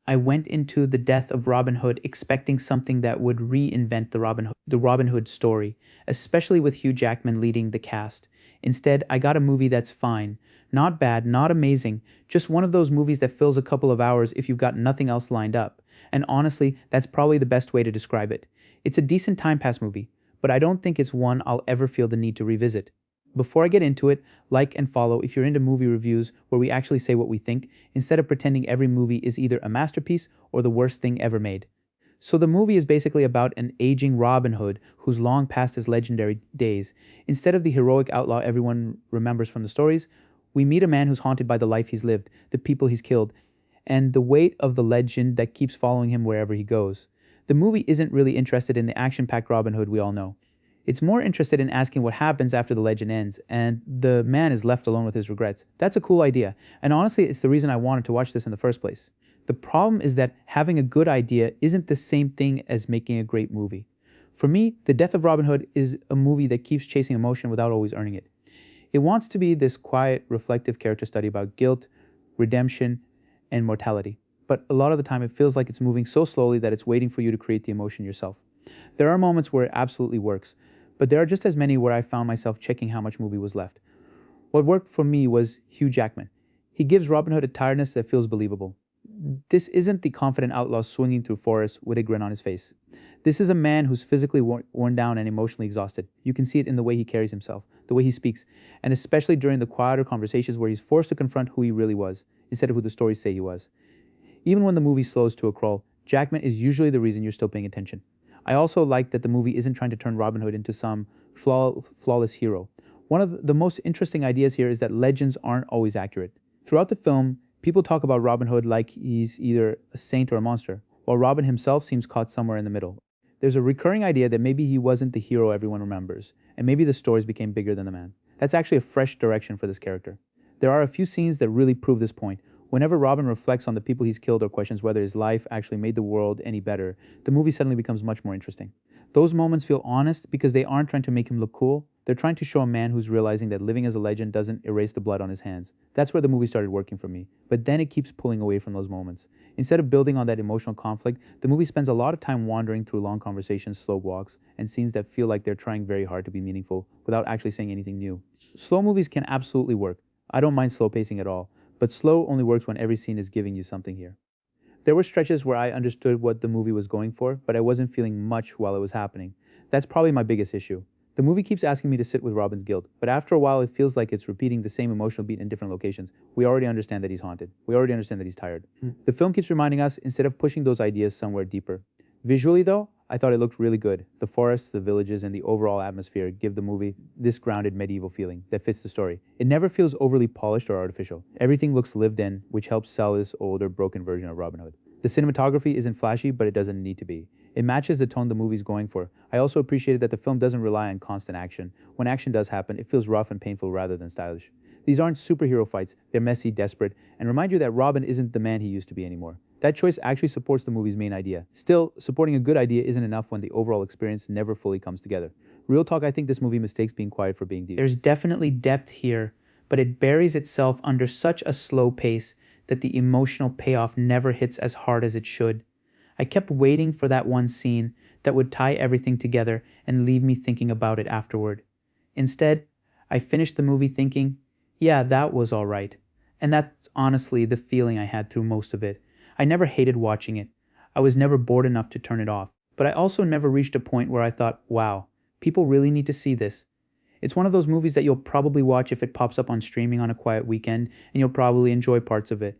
I went into The Death of Robin Hood expecting something that would reinvent the Robin Hood story, especially with Hugh Jackman leading the cast. Instead, I got a movie that's fine. Not bad, not amazing, just one of those movies that fills a couple of hours if you've got nothing else lined up. And honestly, that's probably the best way to describe it. It's a decent time pass movie, but I don't think it's one I'll ever feel the need to revisit. Before I get into it, like and follow if you're into movie reviews where we actually say what we think, instead of pretending every movie is either a masterpiece or the worst thing ever made. So the movie is basically about an aging Robin Hood who's long past his legendary days. Instead of the heroic outlaw everyone remembers from the stories, we meet a man who's haunted by the life he's lived, the people he's killed, and the weight of the legend that keeps following him wherever he goes. The movie isn't really interested in the action-packed Robin Hood we all know. It's more interested in asking what happens after the legend ends, and the man is left alone with his regrets. That's a cool idea, and honestly, it's the reason I wanted to watch this in the first place. The problem is that having a good idea isn't the same thing as making a great movie. For me, The Death of Robin Hood is a movie that keeps chasing emotion without always earning it. It wants to be this quiet, reflective character study about guilt, redemption, and mortality. But a lot of the time, it feels like it's moving so slowly that it's waiting for you to create the emotion yourself. There are moments where it absolutely works, but there are just as many where I found myself checking how much movie was left. What worked for me was Hugh Jackman. He gives Robin Hood a tiredness that feels believable. This isn't the confident outlaw swinging through forests with a grin on his face. This is a man who's physically worn down and emotionally exhausted. You can see it in the way he carries himself, the way he speaks, and especially during the quieter conversations where he's forced to confront who he really was, instead of who the stories say he was. Even when the movie slows to a crawl, Jackman is usually the reason you're still paying attention. I also like that the movie isn't trying to turn Robin Hood into some flawless hero. One of the most interesting ideas here is that legends aren't always accurate. Throughout the film, people talk about Robin Hood like he's either a saint or a monster, while Robin himself seems caught somewhere in the middle. There's a recurring idea that maybe he wasn't the hero everyone remembers, and maybe the stories became bigger than the man. That's actually a fresh direction for this character. There are a few scenes that really prove this point. Whenever Robin reflects on the people he's killed or questions whether his life actually made the world any better, the movie suddenly becomes much more interesting. Those moments feel honest because they aren't trying to make him look cool. They're trying to show a man who's realizing that living as a legend doesn't erase the blood on his hands. That's where the movie started working for me. But then it keeps pulling away from those moments. Instead of building on that emotional conflict, the movie spends a lot of time wandering through long conversations, slow walks, and scenes that feel like they're trying very hard to be meaningful without actually saying anything new. Slow movies can absolutely work. I don't mind slow pacing at all. But slow only works when every scene is giving you something here. There were stretches where I understood what the movie was going for, but I wasn't feeling much while it was happening. That's probably my biggest issue. The movie keeps asking me to sit with Robin's guilt, but after a while it feels like it's repeating the same emotional beat in different locations. We already understand that he's haunted. We already understand that he's tired. The film keeps reminding us instead of pushing those ideas somewhere deeper. Visually though, I thought it looked really good. The forests, the villages, and the overall atmosphere give the movie this grounded medieval feeling that fits the story. It never feels overly polished or artificial. Everything looks lived in, which helps sell this older, broken version of Robin Hood. The cinematography isn't flashy, but it doesn't need to be. It matches the tone the movie's going for. I also appreciated that the film doesn't rely on constant action. When action does happen, it feels rough and painful rather than stylish. These aren't superhero fights, they're messy, desperate, and remind you that Robin isn't the man he used to be anymore. That choice actually supports the movie's main idea. Still, supporting a good idea isn't enough when the overall experience never fully comes together. Real talk, I think this movie mistakes being quiet for being deep. There's definitely depth here, but it buries itself under such a slow pace that the emotional payoff never hits as hard as it should. I kept waiting for that one scene that would tie everything together and leave me thinking about it afterward. Instead, I finished the movie thinking, yeah, that was all right. And that's honestly the feeling I had through most of it. I never hated watching it. I was never bored enough to turn it off. But I also never reached a point where I thought, wow, people really need to see this. It's one of those movies that you'll probably watch if it pops up on streaming on a quiet weekend, and you'll probably enjoy parts of it.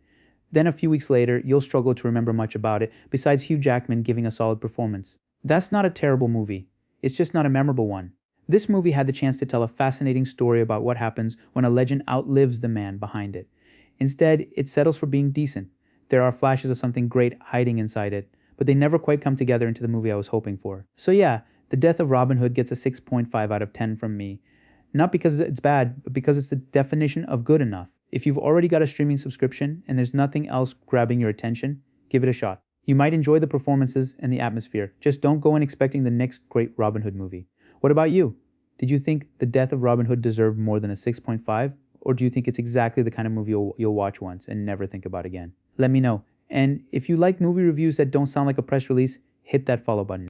Then a few weeks later, you'll struggle to remember much about it, besides Hugh Jackman giving a solid performance. That's not a terrible movie. It's just not a memorable one. This movie had the chance to tell a fascinating story about what happens when a legend outlives the man behind it. Instead, it settles for being decent. There are flashes of something great hiding inside it, but they never quite come together into the movie I was hoping for. So yeah, The Death of Robin Hood gets a 6.5 out of 10 from me. Not because it's bad, but because it's the definition of good enough. If you've already got a streaming subscription and there's nothing else grabbing your attention, give it a shot. You might enjoy the performances and the atmosphere. Just don't go in expecting the next great Robin Hood movie. What about you? Did you think The Death of Robin Hood deserved more than a 6.5? Or do you think it's exactly the kind of movie you'll watch once and never think about again? Let me know. And if you like movie reviews that don't sound like a press release, hit that follow button.